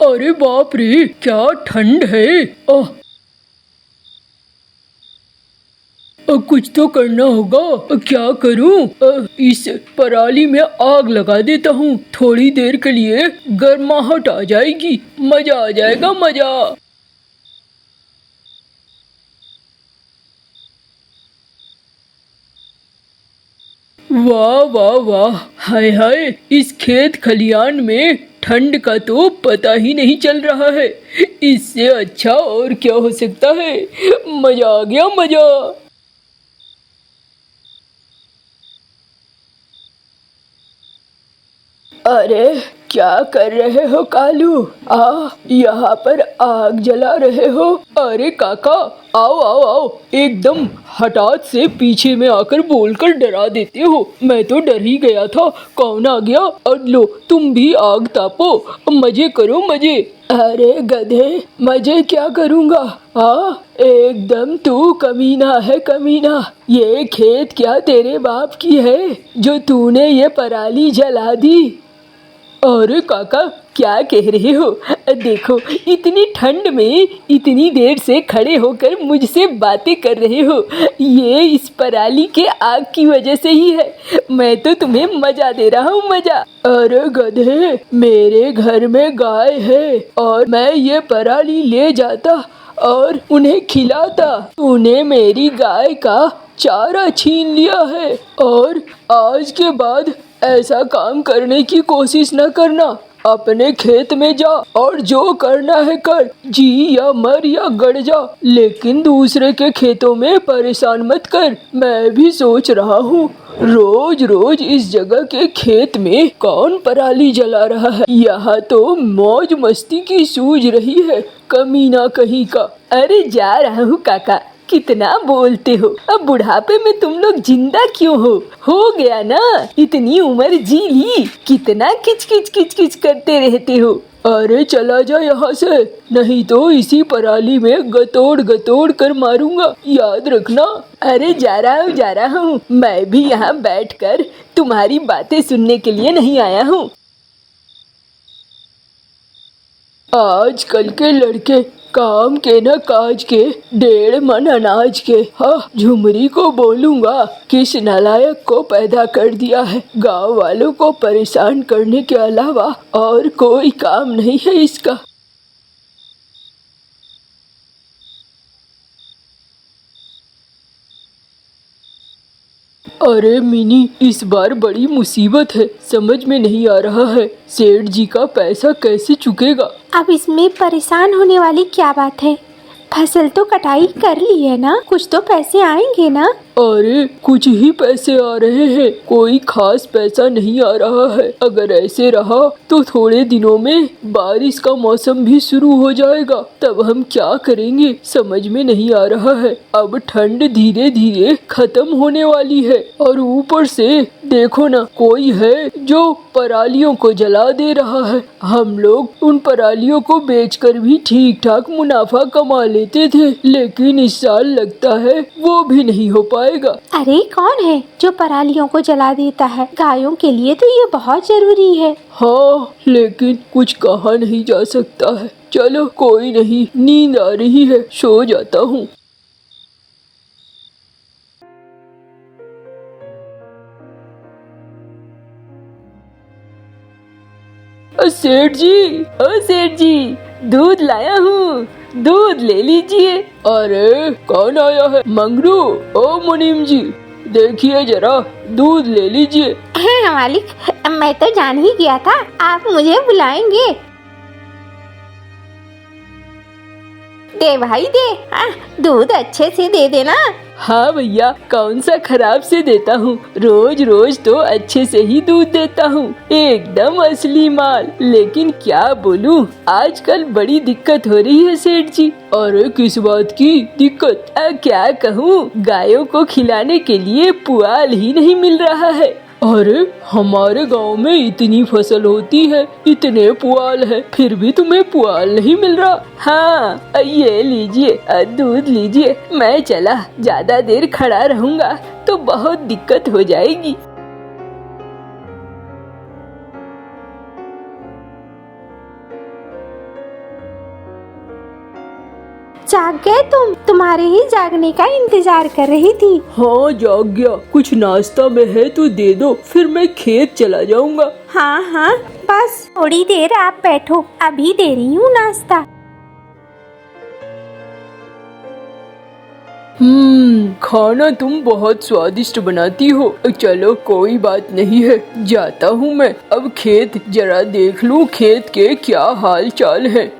अरे बाप रे, क्या ठंड है। ओह, कुछ तो करना होगा। क्या करूं? इस पराली में आग लगा देता हूँ, थोड़ी देर के लिए गर्माहट आ जाएगी, मजा आ जाएगा, मजा। वाह वाह वाह, हाय हाय, इस खेत खलियान में ठंड का तो पता ही नहीं चल रहा है। इससे अच्छा और क्या हो सकता है। मजा आ गया, मजा। अरे क्या कर रहे हो कालू? यहाँ पर आग जला रहे हो? अरे काका, आओ आओ आओ, एकदम हठात से पीछे में आकर बोलकर डरा देते हो। मैं तो डर ही गया था, कौन आ गया। और लो, तुम भी आग तापो, मजे करो, मजे। अरे गधे, मजे क्या करूँगा? एकदम तू कमीना है, कमीना। ये खेत क्या तेरे बाप की है जो तूने ये पराली जला दी? अरे काका, क्या कह रहे हो? देखो, इतनी ठंड में इतनी देर से खड़े होकर मुझसे बातें कर रहे हो। ये इस पराली के आग की वजह से ही है। मैं तो तुम्हें मजा दे रहा हूँ, मजा। अरे गधे, मेरे घर में गाय है और मैं ये पराली ले जाता और उन्हें खिलाता। तूने मेरी गाय का चारा छीन लिया है और आज के बाद ऐसा काम करने की कोशिश न करना। अपने खेत में जा और जो करना है कर, जी या मर या गड़ जा, लेकिन दूसरे के खेतों में परेशान मत कर। मैं भी सोच रहा हूँ, रोज रोज इस जगह के खेत में कौन पराली जला रहा है। यहाँ तो मौज मस्ती की सूझ रही है, कमीना कहीं का। अरे जा रहा हूँ काका, कितना बोलते हो। अब बुढ़ापे में तुम लोग जिंदा क्यों हो गया ना, इतनी उम्र जी ली, कितना किच किच किच किच करते रहते हो। अरे चला जा यहाँ से, नहीं तो इसी पराली में गतोड़ गतोड़ कर मारूंगा, याद रखना। अरे जा रहा हूँ, मैं भी यहाँ बैठकर तुम्हारी बातें सुनने के लिए नहीं आया हूँ। आजकल के लड़के काम के न काज के, 1.5 मन अनाज के। हाँ, झुमरी को बोलूंगा, किस नालायक को पैदा कर दिया है। गांव वालों को परेशान करने के अलावा और कोई काम नहीं है इसका। अरे मिनी, इस बार बड़ी मुसीबत है, समझ में नहीं आ रहा है सेठ जी का पैसा कैसे चुकेगा। अब इसमें परेशान होने वाली क्या बात है? फसल तो कटाई कर ली है ना, कुछ तो पैसे आएंगे ना। अरे कुछ ही पैसे आ रहे हैं, कोई खास पैसा नहीं आ रहा है। अगर ऐसे रहा तो थोड़े दिनों में बारिश का मौसम भी शुरू हो जाएगा, तब हम क्या करेंगे समझ में नहीं आ रहा है। अब ठंड धीरे धीरे खत्म होने वाली है और ऊपर से देखो ना, कोई है जो परालियों को जला दे रहा है। हम लोग उन परालियों को बेचकर भी ठीक ठाक मुनाफा कमा लेते थे, लेकिन इस साल लगता है वो भी नहीं हो पाएगा। अरे कौन है जो परालियों को जला देता है? गायों के लिए तो ये बहुत जरूरी है। हाँ, लेकिन कुछ कहा नहीं जा सकता है। चलो कोई नहीं, नींद आ रही है, सो जाता हूँ। सेठ जी, ओ सेठ जी, दूध लाया हूँ, दूध ले लीजिए। अरे कौन आया है? मंगरू, ओ मुनीम जी, देखिए जरा, दूध ले लीजिए। हाँ मालिक, मैं तो जान ही गया था आप मुझे बुलाएंगे। दे भाई दे, दूध अच्छे से दे देना। हाँ भैया, कौन सा खराब से देता हूँ, रोज रोज तो अच्छे से ही दूध देता हूँ, एकदम असली माल। लेकिन क्या बोलूँ, आजकल बड़ी दिक्कत हो रही है सेठ जी। अरे किस बात की दिक्कत? क्या कहूँ, गायों को खिलाने के लिए पुआल ही नहीं मिल रहा है। अरे हमारे गांव में इतनी फसल होती है, इतने पुआल है, फिर भी तुम्हें पुआल नहीं मिल रहा। हाँ, ये लीजिए, दूध लीजिए। मैं चला, ज्यादा देर खड़ा रहूंगा तो बहुत दिक्कत हो जाएगी। जाग गए तुम? तुम्हारे ही जागने का इंतजार कर रही थी। हाँ जाग गया। कुछ नाश्ता में है तो दे दो, फिर मैं खेत चला जाऊंगा। हाँ हाँ, बस थोड़ी देर आप बैठो, अभी दे रही हूँ नाश्ता। खाना तुम बहुत स्वादिष्ट बनाती हो। चलो कोई बात नहीं है, जाता हूँ मैं अब खेत, जरा देख लूँ खेत के क्या हाल चाल है।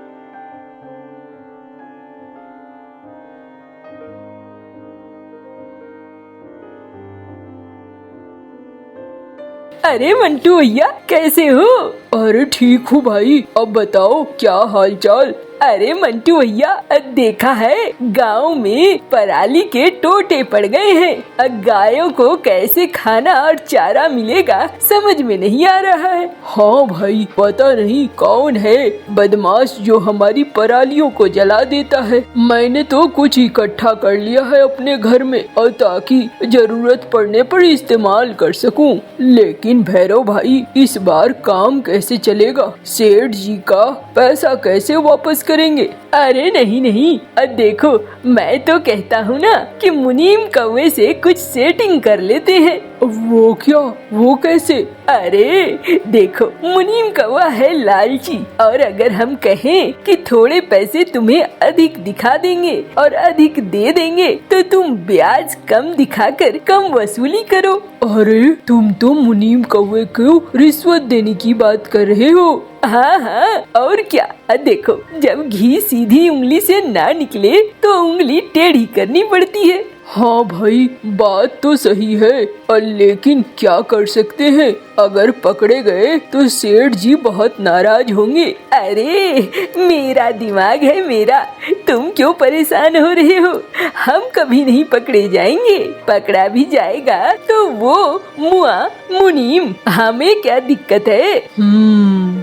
अरे मंटू भैया कैसे हो? अरे ठीक हूँ भाई, अब बताओ क्या हाल चाल। अरे मंटू भैया देखा है गांव में पराली के टोटे पड़ गए हैं। अब गायों को कैसे खाना और चारा मिलेगा समझ में नहीं आ रहा है। हाँ भाई, पता नहीं कौन है बदमाश जो हमारी परालियों को जला देता है। मैंने तो कुछ इकट्ठा कर लिया है अपने घर में, और ताकि जरूरत पड़ने पर इस्तेमाल कर सकूं। लेकिन भैरव भाई इस बार काम कैसे चलेगा? सेठ जी का पैसा कैसे वापस करेंगे? अरे नहीं नहीं, अब देखो मैं तो कहता हूँ ना कि मुनीम कौवे से कुछ सेटिंग कर लेते हैं। वो क्या? वो कैसे? अरे देखो मुनीम कौवा है लालची, और अगर हम कहें कि थोड़े पैसे तुम्हें अधिक दिखा देंगे और अधिक दे देंगे तो तुम ब्याज कम दिखाकर कम वसूली करो। अरे तुम तो मुनीम कौवे को रिश्वत देने की बात कर रहे हो? हाँ हाँ, और क्या। देखो जब घी सीधी उंगली से ना निकले तो उंगली टेढ़ी करनी पड़ती है। हाँ भाई बात तो सही है, और लेकिन क्या कर सकते हैं, अगर पकड़े गए तो सेठ जी बहुत नाराज होंगे। अरे मेरा दिमाग है मेरा, तुम क्यों परेशान हो रहे हो? हम कभी नहीं पकड़े जाएंगे, पकड़ा भी जाएगा तो वो मुआ मुनीम, हमें क्या दिक्कत है?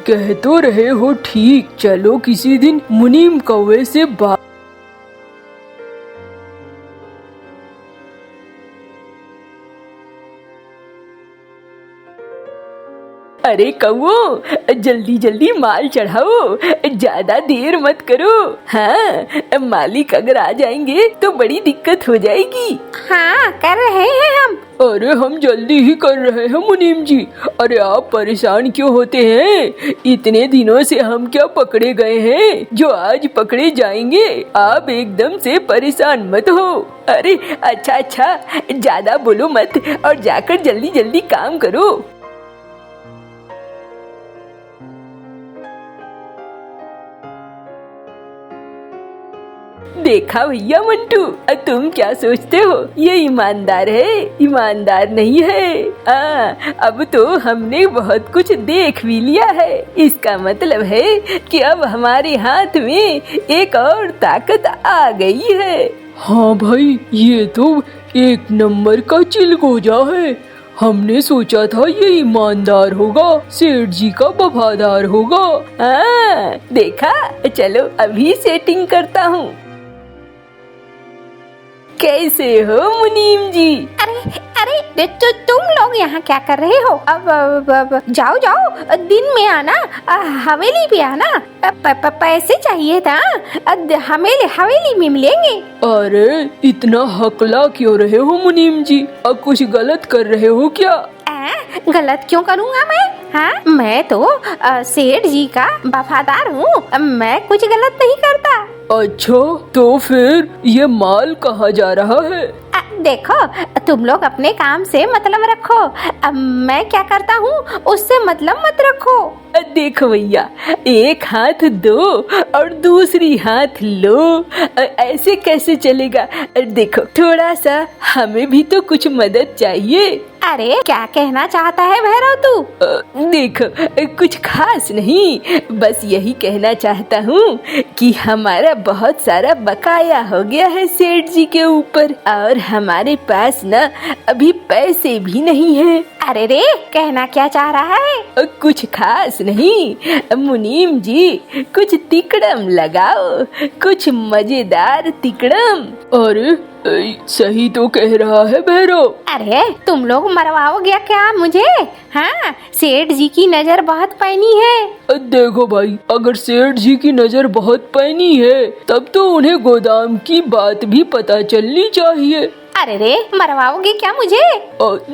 कह तो रहे हो ठीक, चलो किसी दिन मुनीम कौवे से बात। अरे कौवो जल्दी जल्दी माल चढ़ाओ, ज्यादा देर मत करो। हाँ मालिक अगर आ जाएंगे तो बड़ी दिक्कत हो जाएगी। हाँ कर रहे हैं हम। अरे हम जल्दी ही कर रहे हैं मुनीम जी। अरे आप परेशान क्यों होते हैं? इतने दिनों से हम क्या पकड़े गए हैं जो आज पकड़े जाएंगे? आप एकदम से परेशान मत हो। अरे अच्छा ज्यादा बोलो मत और जाकर जल्दी जल्दी काम करो। देखा भैया मंटू, तुम क्या सोचते हो ये ईमानदार है? ईमानदार नहीं है। अब तो हमने बहुत कुछ देख भी लिया है। इसका मतलब है कि अब हमारे हाथ में एक और ताकत आ गई है। हाँ भाई ये तो एक नंबर का चिलगोजा है। हमने सोचा था ये ईमानदार होगा, सेठ जी का वफादार होगा। देखा, चलो अभी सेटिंग करता हूँ। कैसे हो मुनीम जी? अरे तो तुम लोग यहाँ क्या कर रहे हो? अब जाओ दिन में आना, हवेली पे आना। पैसे चाहिए था, हवेली में मिलेंगे। अरे इतना हकला क्यों रहे हो मुनीम जी? अब कुछ गलत कर रहे हो क्या? गलत क्यों करूँगा मैं? हाँ मैं तो सेठ जी का वफादार हूँ, मैं कुछ गलत नहीं करता। अच्छा तो फिर ये माल कहाँ जा रहा है? देखो तुम लोग अपने काम से मतलब रखो, अब मैं क्या करता हूँ उससे मतलब मत रखो। देखो भैया, एक हाथ दो और दूसरी हाथ लो, ऐसे कैसे चलेगा? देखो थोड़ा सा हमें भी तो कुछ मदद चाहिए। अरे क्या कहना चाहता है भैरव तू? देखो कुछ खास नहीं, बस यही कहना चाहता हूँ कि हमारा बहुत सारा बकाया हो गया है सेठ जी के ऊपर, और हमारे पास ना अभी पैसे भी नहीं हैं। अरे रे, कहना क्या चाह रहा है? कुछ खास नहीं मुनीम जी, कुछ तिकड़म लगाओ, कुछ मजेदार तिकड़म। अरे सही तो कह रहा है भैरव। अरे तुम लोग मरवाओगे क्या मुझे? हाँ, सेठ जी की नजर बहुत पैनी है। देखो भाई, अगर सेठ जी की नजर बहुत पैनी है तब तो उन्हें गोदाम की बात भी पता चलनी चाहिए। अरे रे, मरवाओगे क्या मुझे?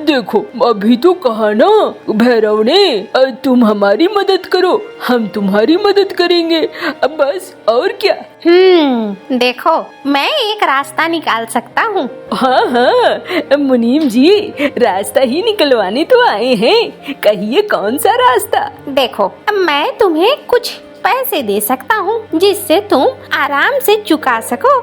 देखो, अभी तो कहा ना भैरव ने, तुम हमारी मदद करो, हम तुम्हारी मदद करेंगे, अब बस और क्या। देखो, मैं एक रास्ता निकाल सकता हूँ। हाँ हाँ मुनीम जी, रास्ता ही निकलवाने तो आए हैं, कहिए कौन सा रास्ता। देखो, मैं तुम्हें कुछ पैसे दे सकता हूँ जिससे तुम आराम से चुका सको।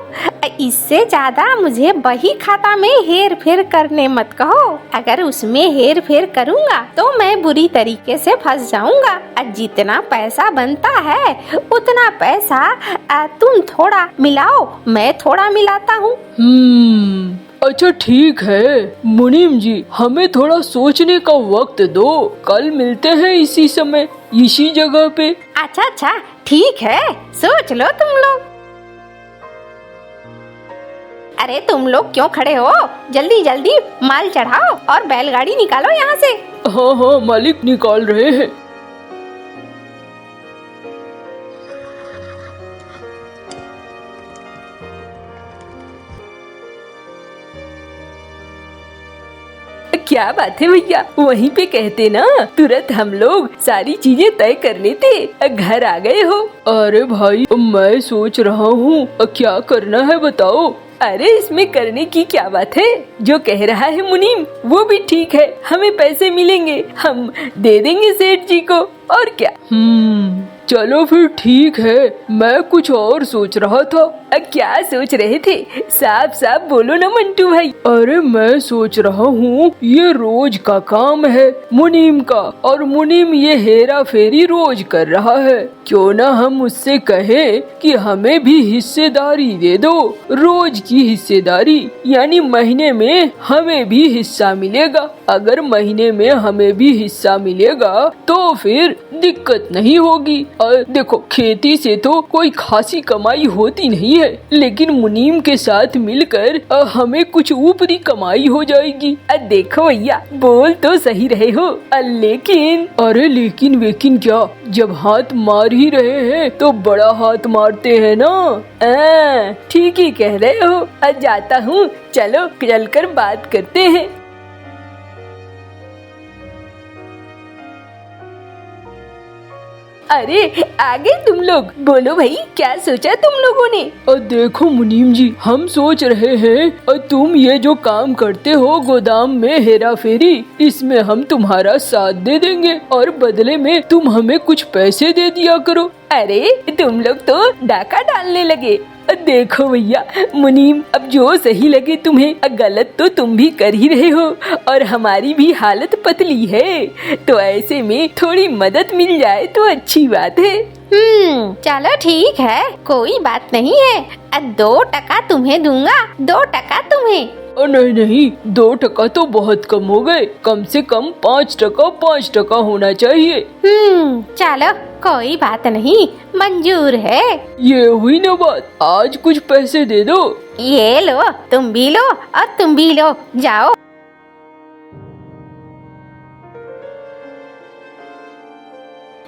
इससे ज्यादा मुझे बही खाता में हेर फेर करने मत कहो। अगर उसमें हेर फेर करूँगा तो मैं बुरी तरीके से फंस जाऊँगा। जितना पैसा बनता है उतना पैसा तुम थोड़ा मिलाओ, मैं थोड़ा मिलाता हूँ। अच्छा ठीक है मुनीम जी, हमें थोड़ा सोचने का वक्त दो, कल मिलते हैं इसी समय इसी जगह पे। अच्छा ठीक है, सोच लो तुम लोग। अरे तुम लोग क्यों खड़े हो? जल्दी जल्दी माल चढ़ाओ और बैलगाड़ी निकालो यहाँ से। हाँ हाँ मालिक, निकाल रहे हैं। क्या बात है भैया, वहीं पे कहते ना, तुरंत हम लोग सारी चीजें तय कर लेते, घर आ गए हो। अरे भाई, मैं सोच रहा हूँ क्या करना है बताओ। अरे इसमें करने की क्या बात है, जो कह रहा है मुनीम वो भी ठीक है, हमें पैसे मिलेंगे, हम दे देंगे सेठ जी को, और क्या। चलो फिर ठीक है, मैं कुछ और सोच रहा था। क्या सोच रहे थे, साफ साफ बोलो ना मंटू भाई। अरे मैं सोच रहा हूँ, ये रोज का काम है मुनीम का, और मुनीम ये हेरा फेरी रोज कर रहा है, क्यों ना हम उससे कहें कि हमें भी हिस्सेदारी दे दो, रोज की हिस्सेदारी, यानी महीने में हमें भी हिस्सा मिलेगा। अगर महीने में हमें भी हिस्सा मिलेगा तो फिर दिक्कत नहीं होगी। और देखो, खेती से तो कोई खासी कमाई होती नहीं है, लेकिन मुनीम के साथ मिलकर हमें कुछ ऊपरी कमाई हो जाएगी। देखो भैया, बोल तो सही रहे हो, लेकिन। अरे लेकिन वेकिन क्या, जब हाथ मार ही रहे हैं तो बड़ा हाथ मारते हैं ना। ठीक ही कह रहे हो, जाता हूँ, चलो चलकर बात करते हैं। अरे आगे तुम लोग बोलो भाई, क्या सोचा तुम लोगों ने? देखो मुनीम जी, हम सोच रहे हैं तुम ये जो काम करते हो गोदाम में हेरा फेरी, इसमें हम तुम्हारा साथ दे देंगे और बदले में तुम हमें कुछ पैसे दे दिया करो। अरे तुम लोग तो डाका डालने लगे। देखो भैया मुनीम, अब जो सही लगे तुम्हें, गलत तो तुम भी कर ही रहे हो और हमारी भी हालत पतली है, तो ऐसे में थोड़ी मदद मिल जाए तो अच्छी बात है। चलो ठीक है, कोई बात नहीं है। 2 टका तुम्हें दूंगा, 2 टका तुम्हें। नहीं नहीं, 2 टका तो बहुत कम हो गए, कम से कम 5 टका होना चाहिए। चलो कोई बात नहीं, मंजूर है। ये हुई ना बात, आज कुछ पैसे दे दो। ये लो, तुम भी लो और तुम भी लो, जाओ।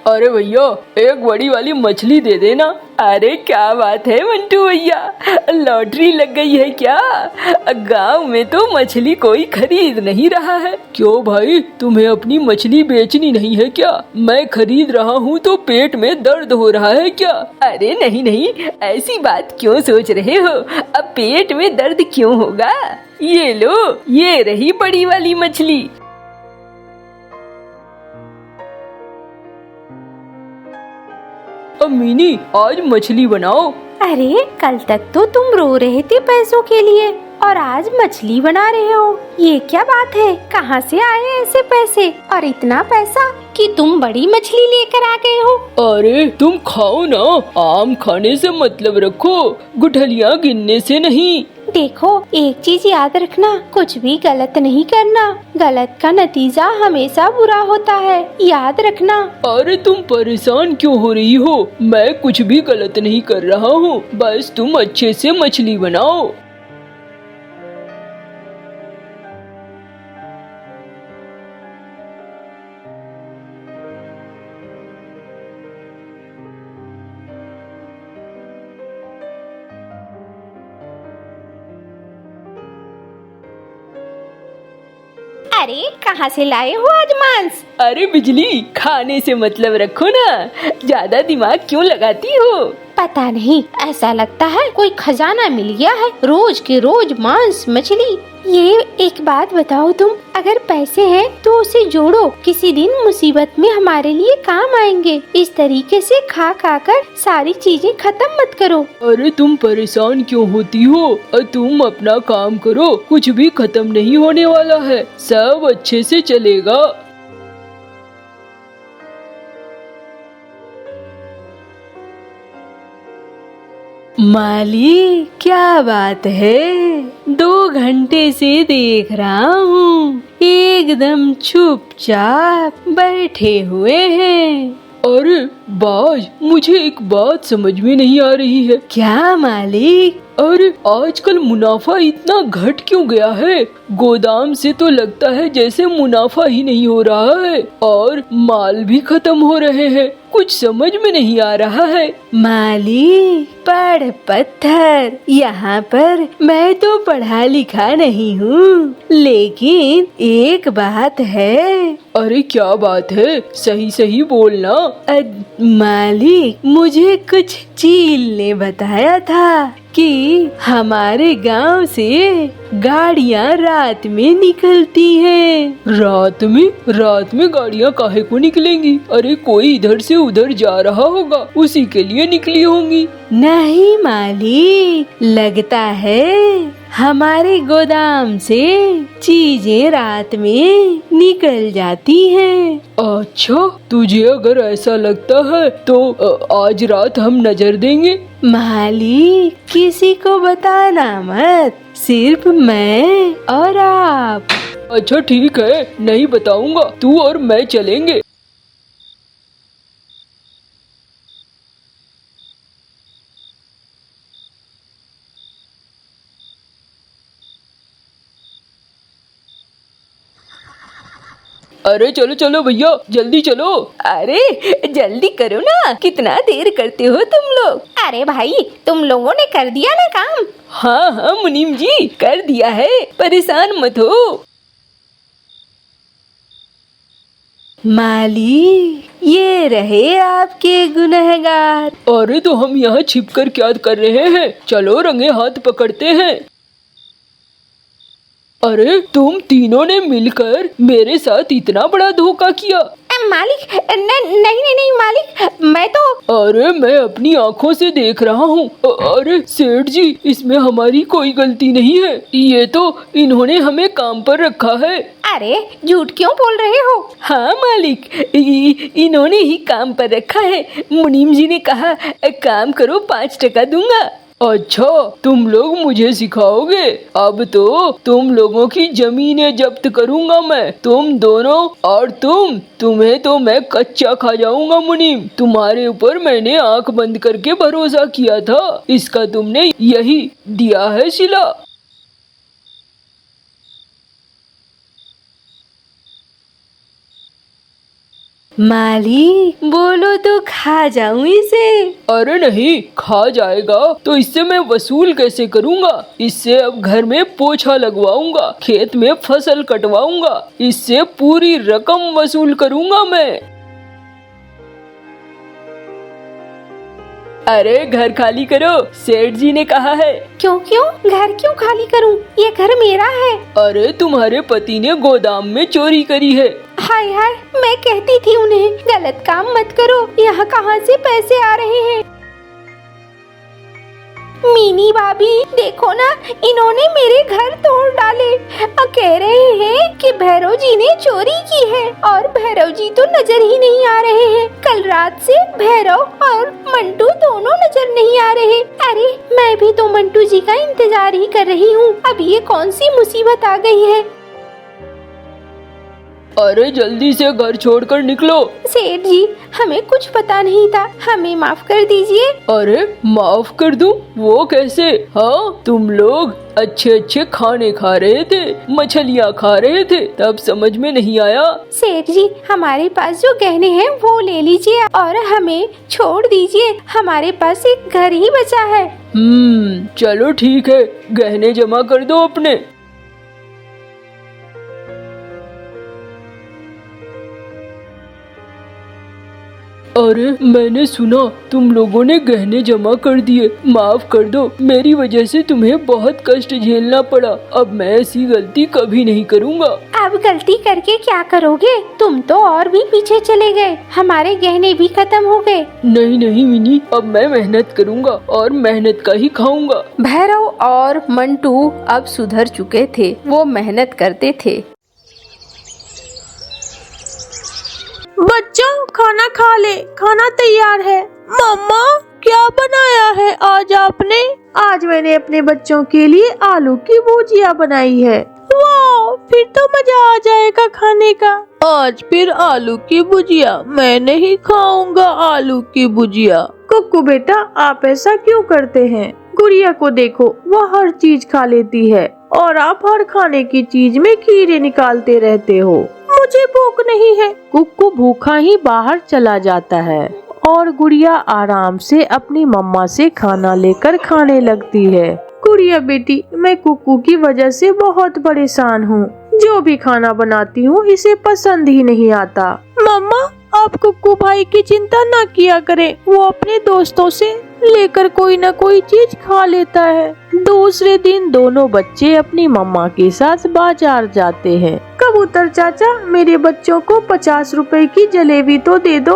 अरे भैया, एक बड़ी वाली मछली दे देना। अरे क्या बात है मंटू भैया, लॉटरी लग गई है क्या? गांव में तो मछली कोई खरीद नहीं रहा है। क्यों भाई, तुम्हें अपनी मछली बेचनी नहीं है क्या? मैं खरीद रहा हूँ तो पेट में दर्द हो रहा है क्या? अरे नहीं नहीं, ऐसी बात क्यों सोच रहे हो, अब पेट में दर्द क्यों होगा? ये लो, ये रही बड़ी वाली मछली। मिनी, आज मछली बनाओ। अरे कल तक तो तुम रो रहे थे पैसों के लिए और आज मछली बना रहे हो, ये क्या बात है? कहाँ से आए ऐसे पैसे और इतना पैसा कि तुम बड़ी मछली लेकर आ गए हो? अरे तुम खाओ ना, आम खाने से मतलब रखो, गुठलियाँ गिनने से नहीं। देखो, एक चीज याद रखना, कुछ भी गलत नहीं करना, गलत का नतीजा हमेशा बुरा होता है, याद रखना। अरे तुम परेशान क्यों हो रही हो, मैं कुछ भी गलत नहीं कर रहा हूँ, बस तुम अच्छे से मछली बनाओ। अरे कहाँ से लाए हो आज मांस? अरे बिजली, खाने से मतलब रखो ना, ज्यादा दिमाग क्यों लगाती हो? पता नहीं, ऐसा लगता है कोई खजाना मिल गया है, रोज के रोज मांस मछली। ये एक बात बताओ तुम, अगर पैसे हैं तो उसे जोड़ो, किसी दिन मुसीबत में हमारे लिए काम आएंगे। इस तरीके से खा खा कर सारी चीजें खत्म मत करो। अरे तुम परेशान क्यों होती हो? तुम अपना काम करो, कुछ भी खत्म नहीं होने वाला है, सब अच्छे से चलेगा। माली, क्या बात है? 2 घंटे से देख रहा हूँ, एकदम चुपचाप बैठे हुए हैं। अरे बाज, मुझे एक बात समझ में नहीं आ रही है। क्या मालिक? अरे आजकल मुनाफा इतना घट क्यों गया है? गोदाम से तो लगता है जैसे मुनाफा ही नहीं हो रहा है, और माल भी खत्म हो रहे हैं, कुछ समझ में नहीं आ रहा है। माली, पढ़ पत्थर, यहाँ पर मैं तो पढ़ा लिखा नहीं हूँ, लेकिन एक बात है। अरे क्या बात है? सही सही बोलना। मालिक, मुझे कुछ चील ने बताया था कि हमारे गांव से गाड़ियां रात में निकलती हैं। रात में गाड़ियां काहे को निकलेंगी? अरे कोई इधर से उधर जा रहा होगा, उसी के लिए निकली होंगी। नहीं मालिक, लगता है हमारे गोदाम से चीजें रात में निकल जाती हैं। अच्छा, तुझे अगर ऐसा लगता है तो आज रात हम नजर देंगे। मालिक, किसी को बताना मत, सिर्फ मैं और आप। अच्छा ठीक है, नहीं बताऊंगा, तू और मैं चलेंगे। अरे चलो चलो भैया, जल्दी चलो। अरे जल्दी करो ना, कितना देर करते हो तुम लोग? अरे भाई, तुम लोगों ने कर दिया ना काम? हाँ हाँ मुनीम जी, कर दिया है, परेशान मत हो। माली, ये रहे आपके गुनहगार। अरे तो हम यहाँ छिपकर क्या कर रहे हैं? चलो रंगे हाथ पकड़ते हैं। अरे तुम तीनों ने मिलकर मेरे साथ इतना बड़ा धोखा किया। मालिक, नहीं नहीं नहीं मालिक, मैं तो। अरे मैं अपनी आँखों से देख रहा हूँ। अरे सेठ जी, इसमें हमारी कोई गलती नहीं है, ये तो इन्होंने हमें काम पर रखा है। अरे झूठ क्यों बोल रहे हो? हाँ मालिक, इन्होंने ही काम पर रखा है। मुनीम जी ने कहा काम करो, 5% दूंगा। अच्छा, तुम लोग मुझे सिखाओगे? अब तो तुम लोगों की जमीनें जब्त करूंगा मैं, तुम दोनों और तुम्हें तो मैं कच्चा खा जाऊंगा मुनीम। तुम्हारे ऊपर मैंने आंख बंद करके भरोसा किया था, इसका तुमने यही दिया है सिला। मालिक, बोलो तो खा जाऊं इसे। अरे नहीं, खा जाएगा तो इससे मैं वसूल कैसे करूंगा? इससे अब घर में पोछा लगवाऊंगा, खेत में फसल कटवाऊंगा, इससे पूरी रकम वसूल करूंगा मैं। अरे घर खाली करो, सेठ जी ने कहा है। क्यों घर क्यों खाली करूं? ये घर मेरा है। अरे तुम्हारे पति ने गोदाम में चोरी करी है। हाय हाय, मैं कहती थी उन्हें गलत काम मत करो, यहाँ कहाँ से पैसे आ रहे हैं? मीनी भाभी देखो ना, इन्होंने मेरे घर तोड़ डाले और कह रहे हैं कि भैरव जी ने चोरी की है, और भैरव जी तो नजर ही नहीं आ रहे हैं। कल रात से भैरव और मंटू दोनों नजर नहीं आ रहे। अरे मैं भी तो मंटू जी का इंतजार ही कर रही हूँ, अब ये कौन सी मुसीबत आ गई है? अरे जल्दी से घर छोड़कर निकलो। सेठ जी, हमें कुछ पता नहीं था, हमें माफ कर दीजिए। अरे माफ कर दूं? वो कैसे? हाँ, तुम लोग अच्छे अच्छे खाने खा रहे थे, मछलियाँ खा रहे थे, तब समझ में नहीं आया। सेठ जी, हमारे पास जो गहने हैं वो ले लीजिए और हमें छोड़ दीजिए, हमारे पास एक घर ही बचा है। चलो ठीक है, गहने जमा कर दो अपने। अरे मैंने सुना तुम लोगों ने गहने जमा कर दिए, माफ कर दो, मेरी वजह से तुम्हें बहुत कष्ट झेलना पड़ा। अब मैं ऐसी गलती कभी नहीं करूँगा। अब गलती करके क्या करोगे? तुम तो और भी पीछे चले गए, हमारे गहने भी खत्म हो गए। नहीं नहीं मिनी, अब मैं मेहनत करूँगा और मेहनत का ही खाऊंगा। भैरव और मंटू अब सुधर चुके थे, वो मेहनत करते थे। बच्चों खाना खा ले, खाना तैयार है। मम्मा क्या बनाया है आज आपने? आज मैंने अपने बच्चों के लिए आलू की भुजिया बनाई है। वाह, फिर तो मजा आ जाएगा खाने का। आज फिर आलू की भुजिया, मैं नहीं खाऊंगा आलू की भुजिया। कुक्कू बेटा आप ऐसा क्यों करते हैं? गुड़िया को देखो, वह हर चीज खा लेती है और आप हर खाने की चीज में कीड़े निकालते रहते हो। मुझे भूख नहीं है। कुक्कू भूखा ही बाहर चला जाता है और गुड़िया आराम से अपनी मम्मा से खाना लेकर खाने लगती है। गुड़िया बेटी, मैं कुक्कू की वजह से बहुत परेशान हूँ। जो भी खाना बनाती हूँ इसे पसंद ही नहीं आता। मम्मा आप कुक्कू भाई की चिंता न किया करें, वो अपने दोस्तों से लेकर कोई न कोई चीज खा लेता है। दूसरे दिन दोनों बच्चे अपनी मम्मा के साथ बाजार जाते हैं। कबूतर चाचा, मेरे बच्चों को 50 रुपए की जलेबी तो दे दो।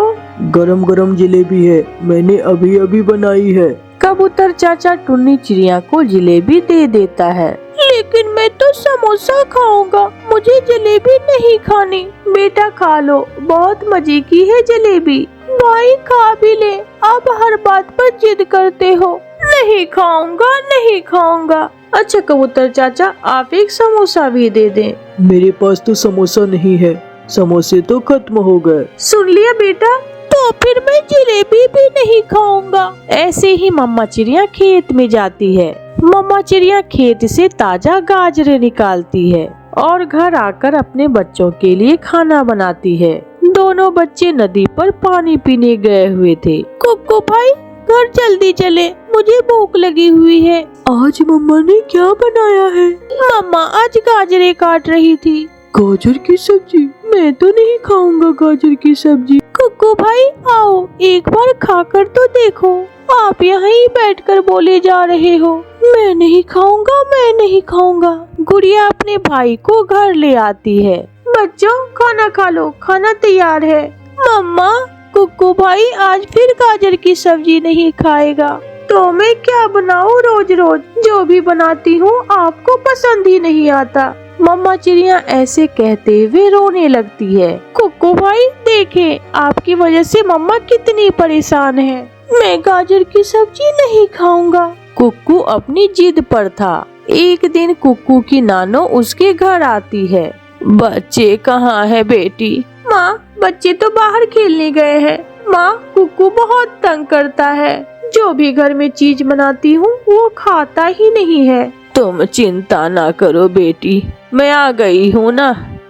गरम गरम जलेबी है, मैंने अभी अभी बनाई है। कबूतर चाचा टुन्नी चिड़िया को जलेबी दे देता है। लेकिन मैं तो समोसा खाऊंगा, मुझे जलेबी नहीं खानी। बेटा खा लो, बहुत मजे की है जलेबी। भाई खा भी ले, आप हर बात पर जिद करते हो। नहीं खाऊंगा, नहीं खाऊंगा। अच्छा कबूतर चाचा, आप एक समोसा भी दे दें। मेरे पास तो समोसा नहीं है, समोसे तो खत्म हो गए। सुन लिया बेटा, तो फिर मैं जलेबी भी नहीं खाऊंगा। ऐसे ही मम्मा चिड़िया खेत में जाती है। मम्मा चिड़िया खेत से ताजा गाजरें निकालती है और घर आकर अपने बच्चों के लिए खाना बनाती है। दोनों बच्चे नदी पर पानी पीने गए हुए थे। कुक्कू भाई घर जल्दी चले, मुझे भूख लगी हुई है। आज मम्मा ने क्या बनाया है? मम्मा आज गाजरें काट रही थी। गाजर की सब्जी? मैं तो नहीं खाऊंगा गाजर की सब्जी। कुक्कू भाई आओ, एक बार खाकर तो देखो। आप यहाँ ही बैठकर बोले जा रहे हो, मैं नहीं खाऊंगा, मैं नहीं खाऊंगा। गुड़िया अपने भाई को घर ले आती है। बच्चों खाना खा लो, खाना तैयार है। मम्मा कुक्कू भाई आज फिर गाजर की सब्जी नहीं खाएगा, तो मैं क्या बनाऊं? रोज रोज जो भी बनाती हूँ आपको पसंद ही नहीं आता। मम्मा चिड़िया ऐसे कहते हुए रोने लगती है। कुक्कू भाई देखें, आपकी वजह से मम्मा कितनी परेशान है। मैं गाजर की सब्जी नहीं खाऊंगा। कुक्कू अपनी जिद पर था। एक दिन कुक्कू की नानो उसके घर आती है। बच्चे कहाँ है बेटी? माँ बच्चे तो बाहर खेलने गए हैं। माँ कुक्कू बहुत तंग करता है, जो भी घर में चीज बनाती हूँ वो खाता ही नहीं है। तुम चिंता ना करो बेटी, मैं आ गई हूँ ना।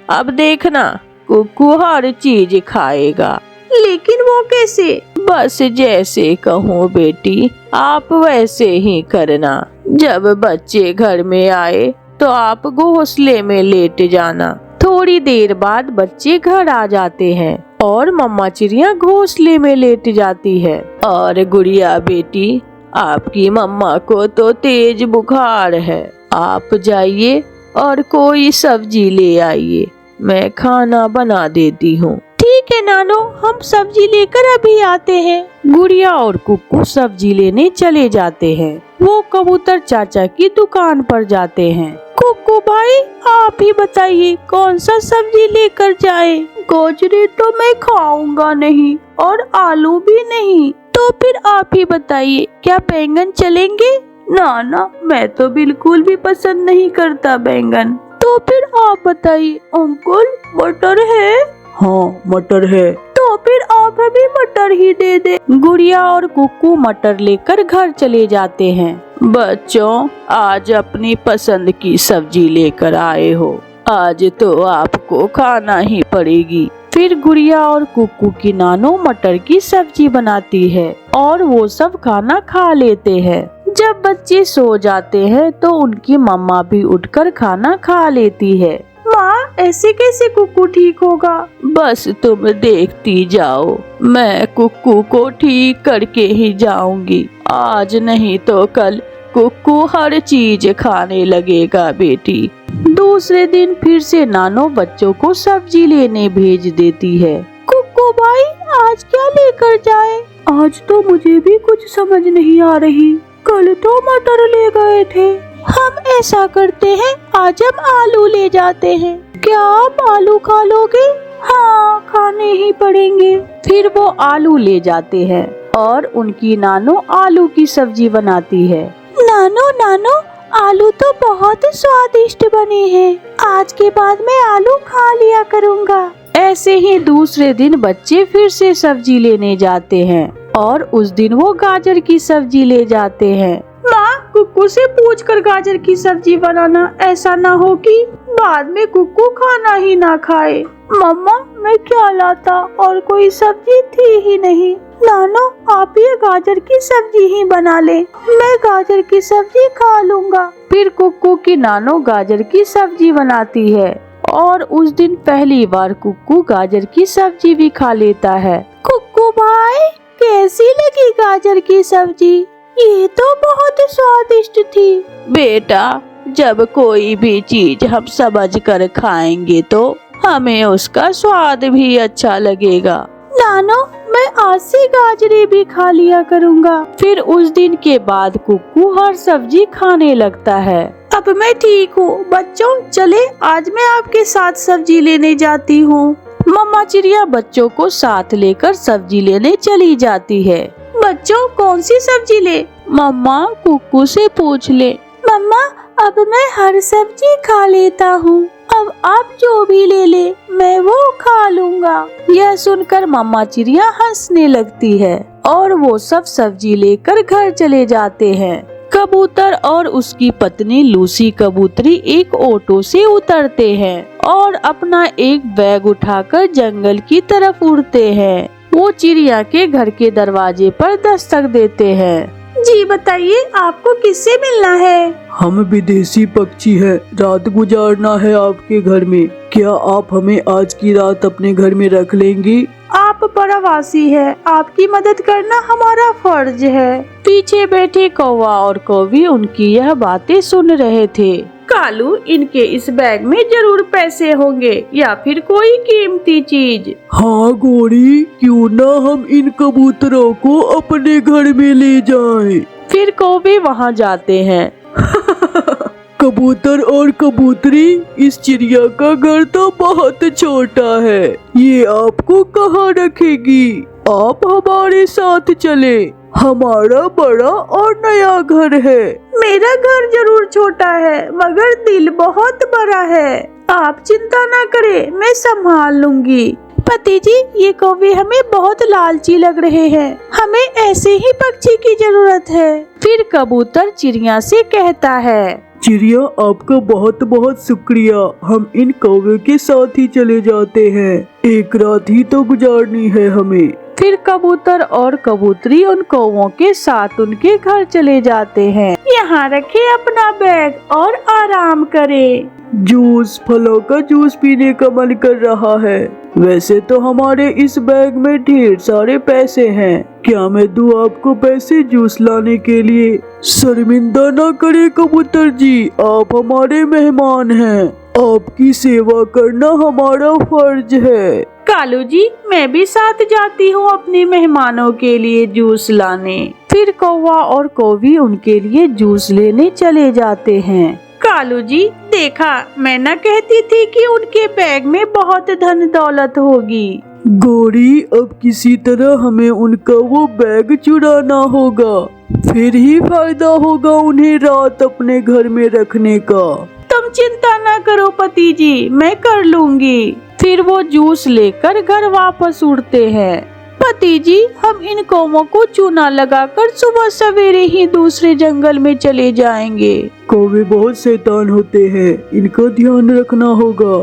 अब देखना कुक्कू हर चीज खाएगा। लेकिन वो कैसे? बस जैसे कहूँ बेटी, आप वैसे ही करना। जब बच्चे घर में आए तो आप घोंसले में लेट जाना। थोड़ी देर बाद बच्चे घर आ जाते हैं और मम्मा चिड़िया घोंसले में लेट जाती है। और गुड़िया बेटी, आपकी मम्मा को तो तेज बुखार है, आप जाइए और कोई सब्जी ले आइए, मैं खाना बना देती हूँ। ठीक है नानो, हम सब्जी लेकर अभी आते हैं। गुड़िया और कुक्कू सब्जी लेने चले जाते हैं। वो कबूतर चाचा की दुकान पर जाते हैं। कुक्कू भाई आप ही बताइए कौन सा सब्जी लेकर जाए? गाजरे तो मैं खाऊंगा नहीं और आलू भी नहीं। तो फिर आप ही बताइए, क्या बैंगन चलेंगे? ना ना, मैं तो बिल्कुल भी पसंद नहीं करता बैंगन। तो फिर आप बताइए। अंकल मटर है? हाँ मटर है। तो फिर आप हमें मटर ही दे दे। गुड़िया और कुक्कू मटर लेकर घर चले जाते हैं। बच्चों आज अपनी पसंद की सब्जी लेकर आए हो, आज तो आपको खाना ही पड़ेगी। फिर गुड़िया और कुक्कू की नानो मटर की सब्जी बनाती है और वो सब खाना खा लेते हैं। जब बच्चे सो जाते हैं तो उनकी मम्मा भी उठकर खाना खा लेती है। माँ ऐसे कैसे कुक्कू ठीक होगा? बस तुम देखती जाओ, मैं कुक्कू को ठीक करके ही जाऊंगी। आज नहीं तो कल कुक्कू हर चीज खाने लगेगा बेटी। दूसरे दिन फिर से नानो बच्चों को सब्जी लेने भेज देती है। कुक्कू भाई आज क्या लेकर जाए? आज तो मुझे भी कुछ समझ नहीं आ रही। कल तो मटर ले गए थे। हम ऐसा करते हैं, आज हम आलू ले जाते हैं। क्या आप आलू खा लोगे? हाँ, खाने ही पड़ेंगे। फिर वो आलू ले जाते हैं और उनकी नानो आलू की सब्जी बनाती है। नानो नानो, आलू तो बहुत स्वादिष्ट बने हैं। आज के बाद मैं आलू खा लिया करूँगा। ऐसे ही दूसरे दिन बच्चे फिर से सब्जी लेने जाते हैं और उस दिन वो गाजर की सब्जी ले जाते हैं। माँ, कुक्कू से पूछकर गाजर की सब्जी बनाना, ऐसा ना हो कि बाद में कुक्कू खाना ही ना खाए। मम्मा, मैं क्या लाता, और कोई सब्जी थी ही नहीं। नानो, आप ये गाजर की सब्जी ही बना ले, मैं गाजर की सब्जी खा लूँगा। फिर कुक्कू की नानो गाजर की सब्जी बनाती है और उस दिन पहली बार कुक्कू गाजर की सब्जी भी खा लेता है। कुक्कू भाई, कैसी लगी गाजर की सब्जी? ये तो बहुत स्वादिष्ट थी। बेटा, जब कोई भी चीज हम समझ कर खाएंगे तो हमें उसका स्वाद भी अच्छा लगेगा। नानो, मैं आज से गाजरे भी खा लिया करूँगा। फिर उस दिन के बाद कुक्कू हर सब्जी खाने लगता है। अब मैं ठीक हूँ। बच्चों, चले, आज मैं आपके साथ सब्जी लेने जाती हूँ। मम्मा चिड़िया बच्चों को साथ लेकर सब्जी लेने चली जाती है। बच्चों, कौन सी सब्जी ले? मम्मा, कुक्कू से पूछ ले। मम्मा, अब मैं हर सब्जी खा लेता हूँ। अब आप जो भी ले मैं वो खा लूँगा। यह सुनकर मम्मा चिड़िया हंसने लगती है और वो सब सब्जी लेकर घर चले जाते हैं। कबूतर और उसकी पत्नी लूसी कबूतरी एक ऑटो से उतरते हैं और अपना एक बैग उठाकर जंगल की तरफ उड़ते हैं। वो चिड़िया के घर के दरवाजे पर दस्तक देते हैं। जी बताइए, आपको किससे मिलना है? हम विदेशी पक्षी हैं, रात गुजारना है आपके घर में। क्या आप हमें आज की रात अपने घर में रख लेंगी? आप प्रवासी हैं, आपकी मदद करना हमारा फर्ज है। पीछे बैठे कौवा और कौवी उनकी यह बातें सुन रहे थे। कालू, इनके इस बैग में जरूर पैसे होंगे या फिर कोई कीमती चीज। हाँ गोरी, क्यों ना हम इन कबूतरों को अपने घर में ले जाएं। फिर कौवे वहाँ जाते हैं। कबूतर और कबूतरी, इस चिड़िया का घर तो बहुत छोटा है, ये आपको कहाँ रखेगी? आप हमारे साथ चले, हमारा बड़ा और नया घर है। मेरा घर जरूर छोटा है मगर दिल बहुत बड़ा है। आप चिंता ना करें, मैं संभाल लूंगी। पति जी, ये कौवे हमें बहुत लालची लग रहे हैं, हमें ऐसे ही पक्षी की जरूरत है। फिर कबूतर चिड़िया से कहता है, चिड़िया, आपका बहुत बहुत शुक्रिया। हम इन कौवे के साथ ही चले जाते हैं, एक रात ही तो गुजारनी है हमें। फिर कबूतर और कबूतरी उन कौवों के साथ उनके घर चले जाते हैं। यहाँ रखे अपना बैग और आराम करें। जूस, फलों का जूस पीने का मन कर रहा है। वैसे तो हमारे इस बैग में ढेर सारे पैसे हैं, क्या मैं दूं आपको पैसे जूस लाने के लिए? शर्मिंदा ना करे कबूतर जी, आप हमारे मेहमान हैं, आपकी सेवा करना हमारा फर्ज है। कालू जी, मैं भी साथ जाती हूँ अपने मेहमानों के लिए जूस लाने। फिर कौवा और कौवी उनके लिए जूस लेने चले जाते हैं। कालू जी, देखा, मैं न कहती थी कि उनके बैग में बहुत धन दौलत होगी। गोरी, अब किसी तरह हमें उनका वो बैग चुराना होगा, फिर ही फायदा होगा उन्हें रात अपने घर में रखने का। तुम चिंता न करो पति जी, मैं कर लूंगी। फिर वो जूस लेकर घर वापस उड़ते हैं। पति जी, हम इन कौवों को चूना लगाकर सुबह सवेरे ही दूसरे जंगल में चले जाएंगे। कौवे बहुत शैतान होते हैं, इनका ध्यान रखना होगा।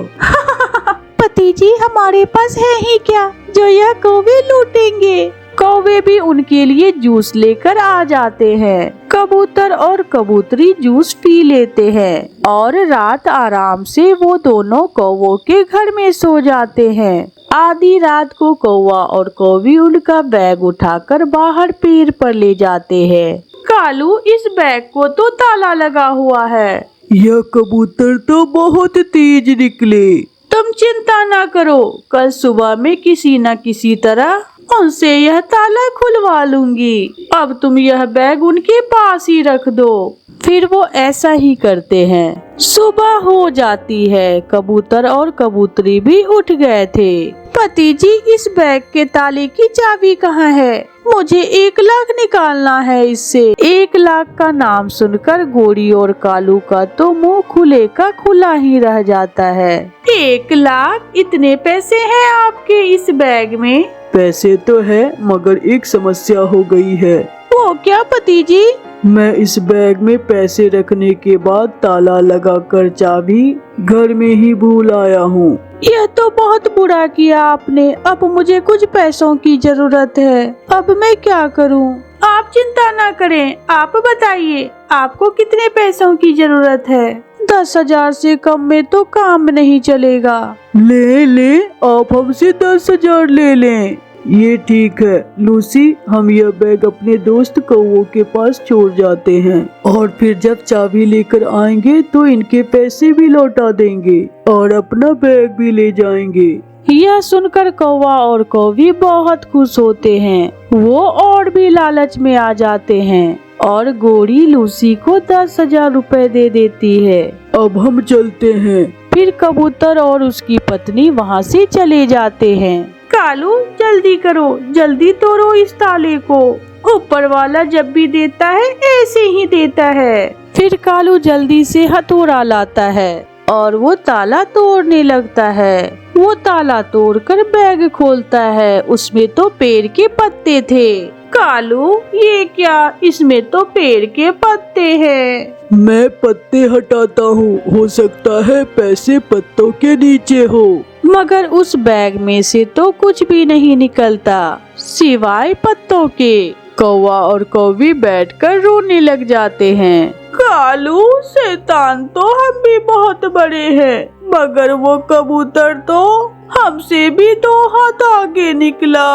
पति जी, हमारे पास है ही क्या जो यह कौवे लूटेंगे। कौवे भी उनके लिए जूस लेकर आ जाते हैं। कबूतर और कबूतरी जूस पी लेते हैं और रात आराम से वो दोनों कौवों के घर में सो जाते हैं। आधी रात को कौवा और कौवी उनका बैग उठाकर बाहर पेड़ पर ले जाते हैं। कालू, इस बैग को तो ताला लगा हुआ है। यह कबूतर तो बहुत तेज निकले। तुम चिंता ना करो, कल सुबह में किसी न किसी तरह उनसे यह ताला खुलवा लूंगी। अब तुम यह बैग उनके पास ही रख दो। फिर वो ऐसा ही करते हैं। सुबह हो जाती है, कबूतर और कबूतरी भी उठ गए थे। पति जी, इस बैग के ताले की चाबी कहाँ है? मुझे 1 लाख निकालना है इससे। 1 लाख का नाम सुनकर गोरी और कालू का तो मुंह खुले का खुला ही रह जाता है। 1 लाख? इतने पैसे हैं आपके इस बैग में? पैसे तो है, मगर एक समस्या हो गई है। वो क्या पति जी? मैं इस बैग में पैसे रखने के बाद ताला लगाकर चाबी घर में ही भूल आया हूँ। यह तो बहुत बुरा किया आपने। अब मुझे कुछ पैसों की जरूरत है। अब मैं क्या करूँ? आप चिंता ना करें, आप बताइए आपको कितने पैसों की जरूरत है? 10,000 से कम में तो काम नहीं चलेगा। ले आप हमसे 10,000 ले लें। ये ठीक है लूसी, हम यह बैग अपने दोस्त कौवों के पास छोड़ जाते हैं और फिर जब चाबी लेकर आएंगे तो इनके पैसे भी लौटा देंगे और अपना बैग भी ले जाएंगे। यह सुनकर कौवा और कौवी बहुत खुश होते हैं। वो और भी लालच में आ जाते हैं और गोरी लूसी को 10,000 रुपए दे देती है। अब हम चलते हैं। फिर कबूतर और उसकी पत्नी वहाँ से चले जाते हैं। कालू, जल्दी करो, जल्दी तोड़ो इस ताले को। ऊपर वाला जब भी देता है ऐसे ही देता है। फिर कालू जल्दी से हथौड़ा लाता है और वो ताला तोड़ने लगता है। वो ताला तोड़कर बैग खोलता है। उसमें तो पेड़ के पत्ते थे। कालू, ये क्या? इसमें तो पेड़ के पत्ते हैं। मैं पत्ते हटाता हूँ, हो सकता है पैसे पत्तों के नीचे हो। मगर उस बैग में से तो कुछ भी नहीं निकलता सिवाय पत्तों के। कौवा और कौवी बैठकर रोने लग जाते हैं। कालू, शैतान तो हम भी बहुत बड़े हैं, मगर वो कबूतर तो हमसे भी 2 हाथ आगे निकला।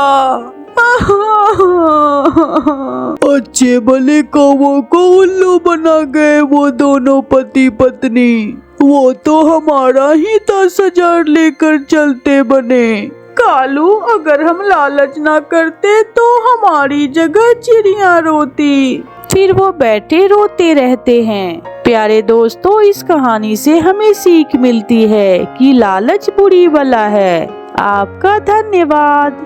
अच्छे भले कौवों को उल्लू बना गए वो दोनों पति पत्नी। वो तो हमारा ही 10,000 लेकर चलते बने। कालू, अगर हम लालच ना करते तो हमारी जगह चिड़िया रोती। फिर वो बैठे रोते रहते हैं। प्यारे दोस्तों, इस कहानी से हमें सीख मिलती है कि लालच बुरी बला है। आपका धन्यवाद।